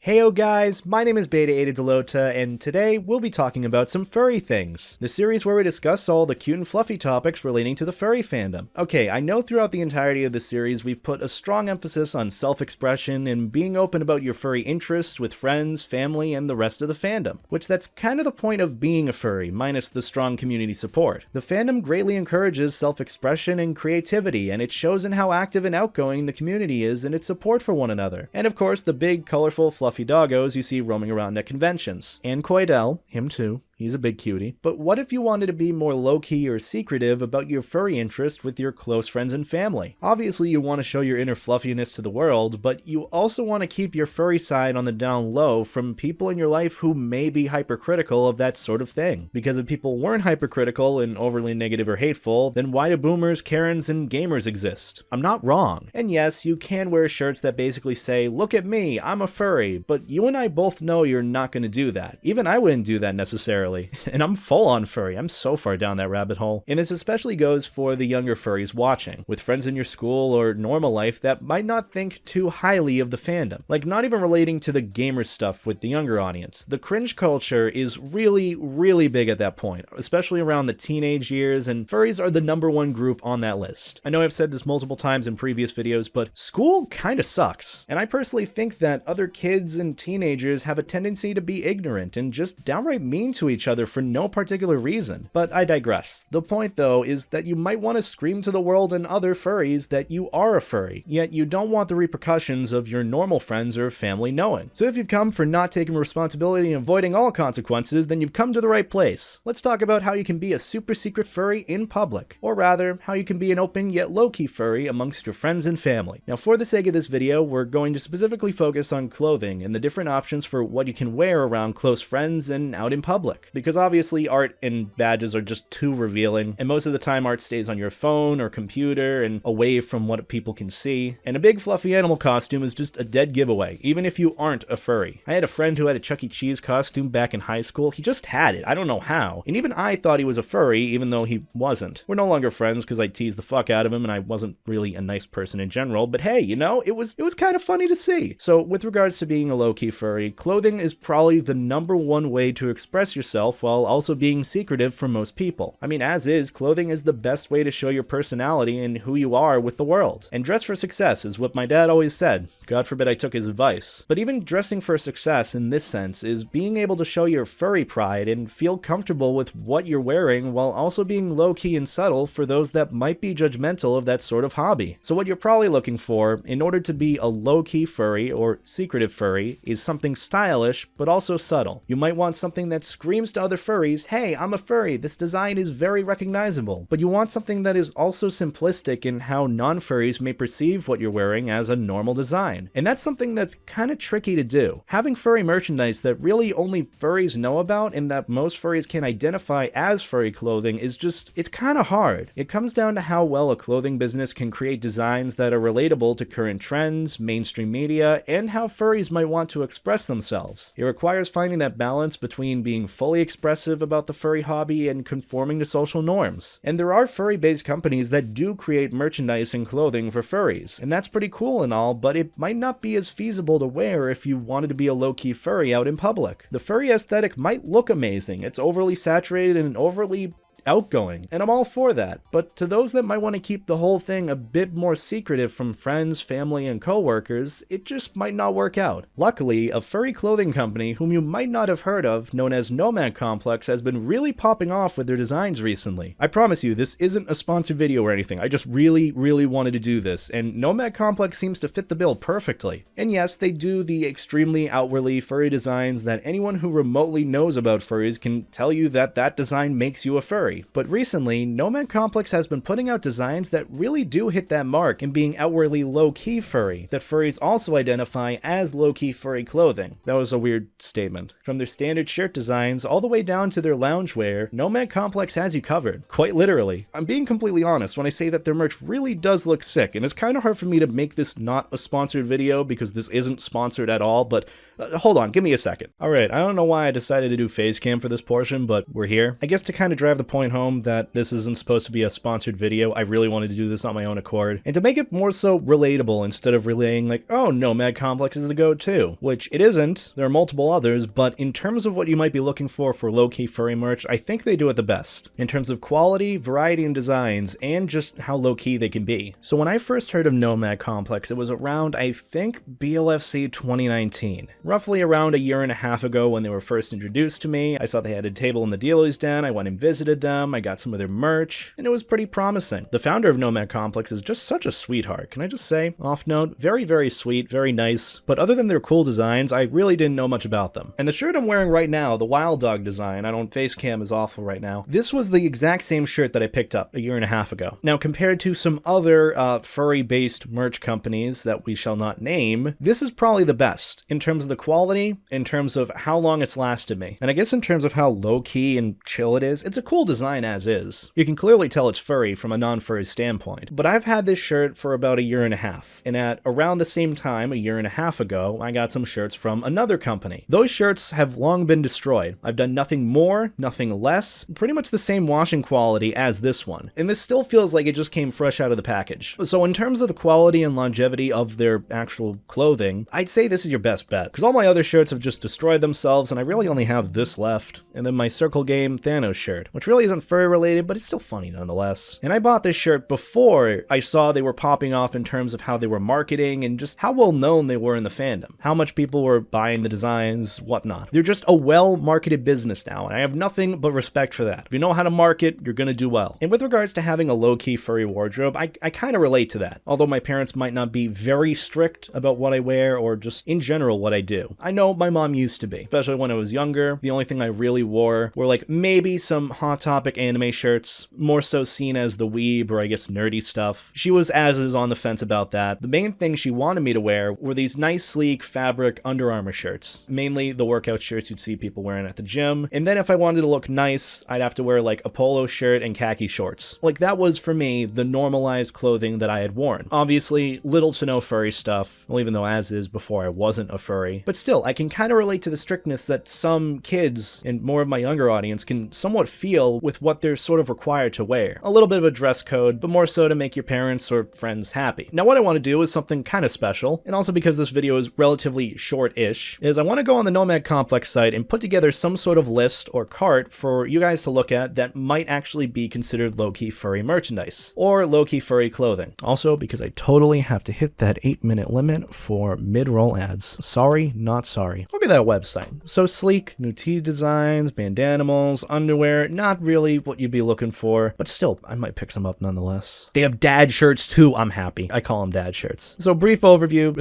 Heyo guys, my name is BetaEtaDelota, and today we'll be talking about some furry things. The series where we discuss all the cute and fluffy topics relating to the furry fandom. Okay, I know throughout the entirety of the series we've put a strong emphasis on self-expression and being open about your furry interests with friends, family, and the rest of the fandom. Which that's kind of the point of being a furry, minus the strong community support. The fandom greatly encourages self-expression and creativity, and it shows in how active and outgoing the community is in its support for one another. And of course, the big, colorful, fluffy doggos you see roaming around at conventions. And Coydell, him too. He's a big cutie. But what if you wanted to be more low-key or secretive about your furry interest with your close friends and family? Obviously, you want to show your inner fluffiness to the world, but you also want to keep your furry side on the down low from people in your life who may be hypercritical of that sort of thing. Because if people weren't hypercritical and overly negative or hateful, then why do boomers, Karens, and gamers exist? I'm not wrong. And yes, you can wear shirts that basically say, "Look at me, I'm a furry," but you and I both know you're not going to do that. Even I wouldn't do that necessarily. And I'm full on furry. I'm so far down that rabbit hole. And this especially goes for the younger furries watching, with friends in your school or normal life that might not think too highly of the fandom. Like, not even relating to the gamer stuff with the younger audience. The cringe culture is really, really big at that point, especially around the teenage years, and furries are the #1 group on that list. I know I've said this multiple times in previous videos, but school kinda sucks. And I personally think that other kids and teenagers have a tendency to be ignorant and just downright mean to each other for no particular reason. But I digress. The point though is that you might want to scream to the world and other furries that you are a furry, yet you don't want the repercussions of your normal friends or family knowing. So if you've come for not taking responsibility and avoiding all consequences, then you've come to the right place. Let's talk about how you can be a super secret furry in public, or rather, how you can be an open yet low-key furry amongst your friends and family. Now for the sake of this video, we're going to specifically focus on clothing and the different options for what you can wear around close friends and out in public. Because obviously art and badges are just too revealing, and most of the time art stays on your phone or computer and away from what people can see. And a big fluffy animal costume is just a dead giveaway, even if you aren't a furry. I had a friend who had a Chuck E. Cheese costume back in high school. He just had it. I don't know how. And even I thought he was a furry, even though he wasn't. We're no longer friends because I teased the fuck out of him and I wasn't really a nice person in general, but hey, you know, it was kind of funny to see. So with regards to being a low-key furry, clothing is probably the #1 way to express yourself while also being secretive for most people. I mean, as is, clothing is the best way to show your personality and who you are with the world. And dress for success is what my dad always said. God forbid I took his advice. But even dressing for success in this sense is being able to show your furry pride and feel comfortable with what you're wearing while also being low-key and subtle for those that might be judgmental of that sort of hobby. So what you're probably looking for in order to be a low-key furry or secretive furry is something stylish but also subtle. You might want something that screams to other furries, "Hey, I'm a furry, this design is very recognizable." But you want something that is also simplistic in how non-furries may perceive what you're wearing as a normal design. And that's something that's kind of tricky to do. Having furry merchandise that really only furries know about and that most furries can identify as furry clothing is just, it's kind of hard. It comes down to how well a clothing business can create designs that are relatable to current trends, mainstream media, and how furries might want to express themselves. It requires finding that balance between being fully expressive about the furry hobby and conforming to social norms. And there are furry-based companies that do create merchandise and clothing for furries, and that's pretty cool and all, but it might not be as feasible to wear if you wanted to be a low-key furry out in public. The furry aesthetic might look amazing. It's overly saturated and overly outgoing, and I'm all for that, but to those that might want to keep the whole thing a bit more secretive from friends, family, and co-workers, it just might not work out. Luckily, a furry clothing company whom you might not have heard of, known as Nomad Complex, has been really popping off with their designs recently. I promise you, this isn't a sponsored video or anything. I just really wanted to do this, and Nomad Complex seems to fit the bill perfectly. And yes, they do the extremely outwardly furry designs that anyone who remotely knows about furries can tell you that that design makes you a furry. But recently, Nomad Complex has been putting out designs that really do hit that mark in being outwardly low-key furry, that furries also identify as low-key furry clothing. That was a weird statement. From their standard shirt designs all the way down to their loungewear, Nomad Complex has you covered, quite literally. I'm being completely honest when I say that their merch really does look sick, and it's kind of hard for me to make this not a sponsored video because this isn't sponsored at all, but hold on, give me a second. Alright, I don't know why I decided to do face cam for this portion, but we're here. I guess to kind of drive the point point home that this isn't supposed to be a sponsored video. I really wanted to do this on my own accord, and to make it more so relatable instead of relaying like, oh, Nomad Complex is the go-to, which it isn't. There are multiple others, but in terms of what you might be looking for low-key furry merch, I think they do it the best, in terms of quality, variety, and designs, and just how low-key they can be. So when I first heard of Nomad Complex, it was around, I think, BLFC 2019. Roughly around a year and a half ago when they were first introduced to me. I saw they had a table in the dealer's den, I went and visited them, I got some of their merch, and it was pretty promising. The founder of Nomad Complex is just such a sweetheart, can I just say? Off note, very, very sweet, very nice, but other than their cool designs, I really didn't know much about them. And the shirt I'm wearing right now, the Wild Dog design, I don't, face cam is awful right now. This was the exact same shirt that I picked up a year and a half ago. Now, compared to some other furry-based merch companies that we shall not name, this is probably the best in terms of the quality, in terms of how long it's lasted me. And I guess in terms of how low-key and chill it is, it's a cool design as is. You can clearly tell it's furry from a non-furry standpoint. But I've had this shirt for about a year and a half. And at around the same time, a year and a half ago, I got some shirts from another company. Those shirts have long been destroyed. I've done nothing more, nothing less, pretty much the same washing quality as this one. And this still feels like it just came fresh out of the package. So in terms of the quality and longevity of their actual clothing, I'd say this is your best bet, because all my other shirts have just destroyed themselves and I really only have this left. And then my Circle Game Thanos shirt, which really isn't furry related, but it's still funny nonetheless. And I bought this shirt before I saw they were popping off in terms of how they were marketing and just how well known they were in the fandom, how much people were buying the designs, whatnot. They're just a well-marketed business now, and I have nothing but respect for that. If you know how to market, you're gonna do well. And with regards to having a low-key furry wardrobe, I kind of relate to that. Although my parents might not be very strict about what I wear or just in general what I do. I know my mom used to be, especially when I was younger. The only thing I really wore were like maybe some Hot Topic anime shirts, more so seen as the weeb or I guess nerdy stuff. She was as is on the fence about that. The main thing she wanted me to wear were these nice sleek fabric Under Armour shirts, mainly the workout shirts you'd see people wearing at the gym. And then if I wanted to look nice, I'd have to wear like a polo shirt and khaki shorts. Like that was for me the normalized clothing that I had worn. Obviously little to no furry stuff, well even though as is before I wasn't a furry, but still I can kind of relate to the strictness that some kids and more of my younger audience can somewhat feel with what they're sort of required to wear. A little bit of a dress code, but more so to make your parents or friends happy. Now what I want to do is something kind of special, and also because this video is relatively short-ish, is I want to go on the Nomad Complex site and put together some sort of list or cart for you guys to look at that might actually be considered low-key furry merchandise, or low-key furry clothing. Also, because I totally have to hit that 8-minute limit for mid-roll ads. Sorry, not sorry. Look at that website. So sleek, new tee designs, bandanimals, underwear, not really what you'd be looking for, but still, I might pick some up nonetheless. They have dad shirts too, I'm happy. I call them dad shirts. So brief overview,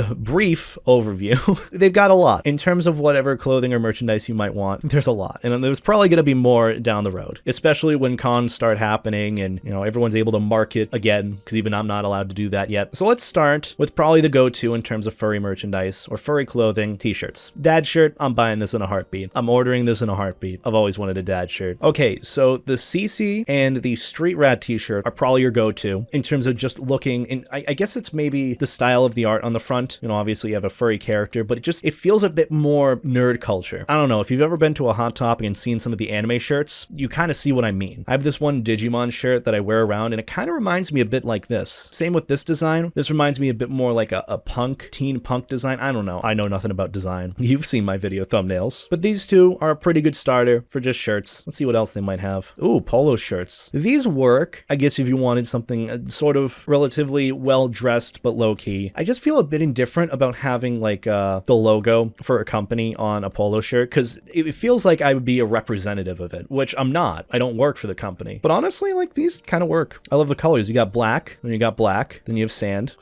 they've got a lot. In terms of whatever clothing or merchandise you might want, there's a lot. And there's probably going to be more down the road, especially when cons start happening and, you know, everyone's able to market again, because even I'm not allowed to do that yet. So let's start with probably the go-to in terms of furry merchandise or furry clothing, t-shirts. Dad shirt, I'm buying this in a heartbeat. I'm ordering this in a heartbeat. I've always wanted a dad shirt. Okay, so the CC and the Street Rat t-shirt are probably your go-to in terms of just looking, and I guess it's maybe the style of the art on the front. You know, obviously you have a furry character, but it feels a bit more nerd culture. I don't know, if you've ever been to a Hot Topic and seen some of the anime shirts, you kind of see what I mean. I have this one Digimon shirt that I wear around, and it kind of reminds me a bit like this. Same with this design. This reminds me a bit more like a punk, teen punk design. I don't know. I know nothing about design. You've seen my video thumbnails. But these two are a pretty good starter for just shirts. Let's see what else they might have. Ooh, polo shirts. These work, I guess, if you wanted something sort of relatively well-dressed but low-key. I just feel a bit indifferent about having like the logo for a company on a polo shirt, because it feels like I would be a representative of it, which I'm not. I don't work for the company. But honestly, like, these kind of work. I love the colors. You got black, then you got black, then you have sand.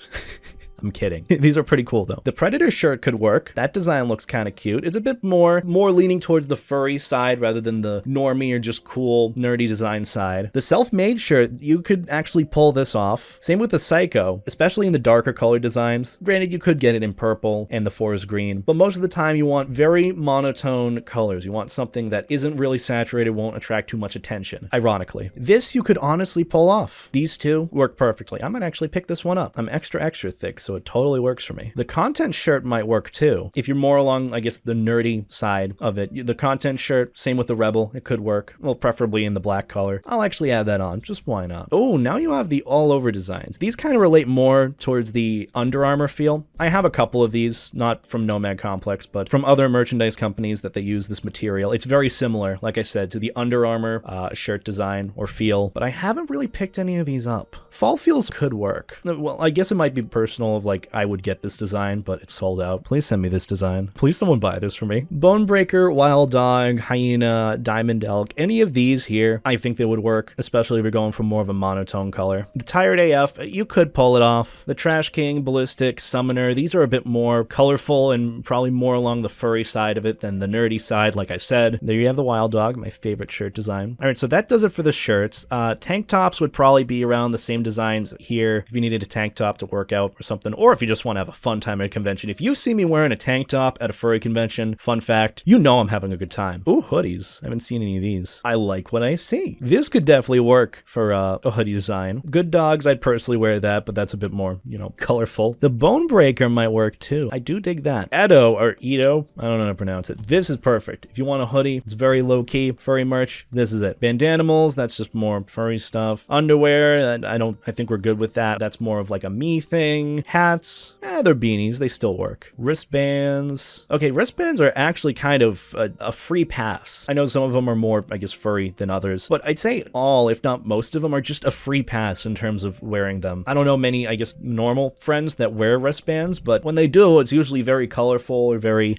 I'm kidding. These are pretty cool though. The Predator shirt could work. That design looks kind of cute. It's a bit more leaning towards the furry side rather than the normie or just cool nerdy design side. The Self-Made shirt, you could actually pull this off. Same with the Psycho, especially in the darker color designs. Granted, you could get it in purple and the forest green, but most of the time you want very monotone colors. You want something that isn't really saturated, won't attract too much attention, ironically. This you could honestly pull off. These two work perfectly. I might actually pick this one up. I'm extra thick, so it totally works for me. The content shirt might work too. If you're more along, I guess, the nerdy side of it, the content shirt, same with the Rebel, it could work. Well, preferably in the black color. I'll actually add that on, just why not? Oh, now you have the all over designs. These kind of relate more towards the Under Armour feel. I have a couple of these, not from Nomad Complex, but from other merchandise companies that they use this material. It's very similar, like I said, to the Under Armour shirt design or feel, but I haven't really picked any of these up. Fall feels could work. Well, I guess it might be personal of like, I would get this design, but it's sold out. Please send me this design. Please someone buy this for me. Bonebreaker, Wild Dog, Hyena, Diamond Elk, any of these here, I think they would work, especially if you're going for more of a monotone color. The Tired AF, you could pull it off. The Trash King, Ballistic, Summoner, these are a bit more colorful and probably more along the furry side of it than the nerdy side, like I said. There you have the Wild Dog, my favorite shirt design. All right, so that does it for the shirts. Tank tops would probably be around the same designs here if you needed a tank top to work out or something, or if you just want to have a fun time at a convention. If you see me wearing a tank top at a furry convention, fun fact, you know I'm having a good time. Ooh, hoodies. I haven't seen any of these. I like what I see. This could definitely work for a hoodie design. Good Dogs, I'd personally wear that, but that's a bit more, you know, colorful. The Bonebreaker might work too. I do dig that. Edo, or Edo, I don't know how to pronounce it. This is perfect. If you want a hoodie, it's very low-key, furry merch, this is it. Bandanimals, that's just more furry stuff. Underwear, I think we're good with that. That's more of like a me thing. Hats, they're beanies, they still work. Wristbands. Okay, wristbands are actually kind of a free pass. I know some of them are more, I guess, furry than others, but I'd say all, if not most of them, are just a free pass in terms of wearing them. I don't know many, I guess, normal friends that wear wristbands, but when they do, it's usually very colorful or very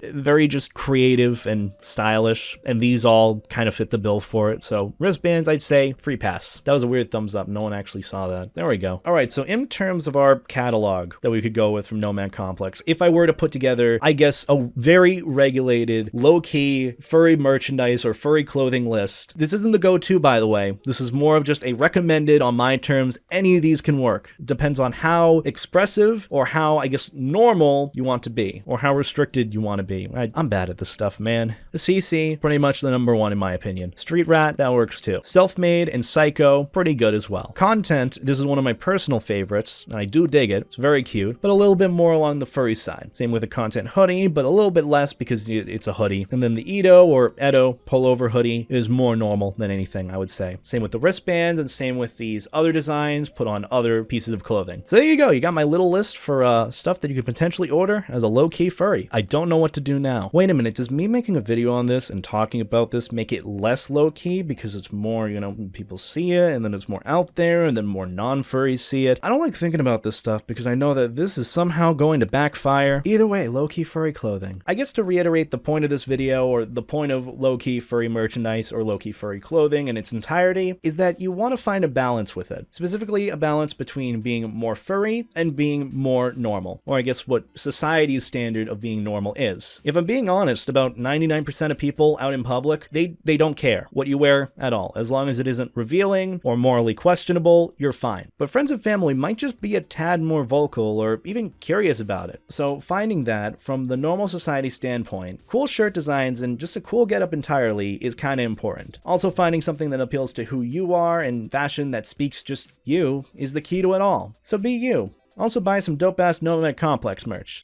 just creative and stylish, and these all kind of fit the bill for it. So wristbands, I'd say free pass. That was a weird thumbs up. No one actually saw that. There we go. All right, so in terms of our catalog that we could go with from Nomad Complex, if I were to put together, I guess, a very regulated, low-key furry merchandise or furry clothing list, this isn't the go-to, by the way. This is more of just a recommended on my terms. Any of these can work. Depends on how expressive or how, I guess, normal you want to be, or how restricted you want to be. I'm bad at this stuff, man. The CC, pretty much the number one in my opinion. Street Rat, that works too. Self-Made and Psycho, pretty good as well. Content, this is one of my personal favorites, and I do dig it. It's very cute, but a little bit more along the furry side. Same with the Content hoodie, but a little bit less because it's a hoodie. And then the Edo or Edo pullover hoodie is more normal than anything, I would say. Same with the wristbands, and same with these other designs put on other pieces of clothing. So there you go. You got my little list for stuff that you could potentially order as a low-key furry. I don't know what to do now. Wait a minute, does me making a video on this and talking about this make it less low-key because it's more, you know, people see it and then it's more out there and then more non-furries see it? I don't like thinking about this stuff because I know that this is somehow going to backfire. Either way, low-key furry clothing. I guess to reiterate the point of this video, or the point of low-key furry merchandise or low-key furry clothing in its entirety, is that you want to find a balance with it. Specifically, a balance between being more furry and being more normal, or I guess what society's standard of being normal is. If I'm being honest, about 99% of people out in public, they don't care what you wear at all. As long as it isn't revealing or morally questionable, you're fine. But friends and family might just be a tad more vocal or even curious about it. So finding that from the normal society standpoint, cool shirt designs and just a cool getup entirely is kind of important. Also, finding something that appeals to who you are and fashion that speaks just you is the key to it all. So be you. Also buy some dope-ass Nomad Complex merch.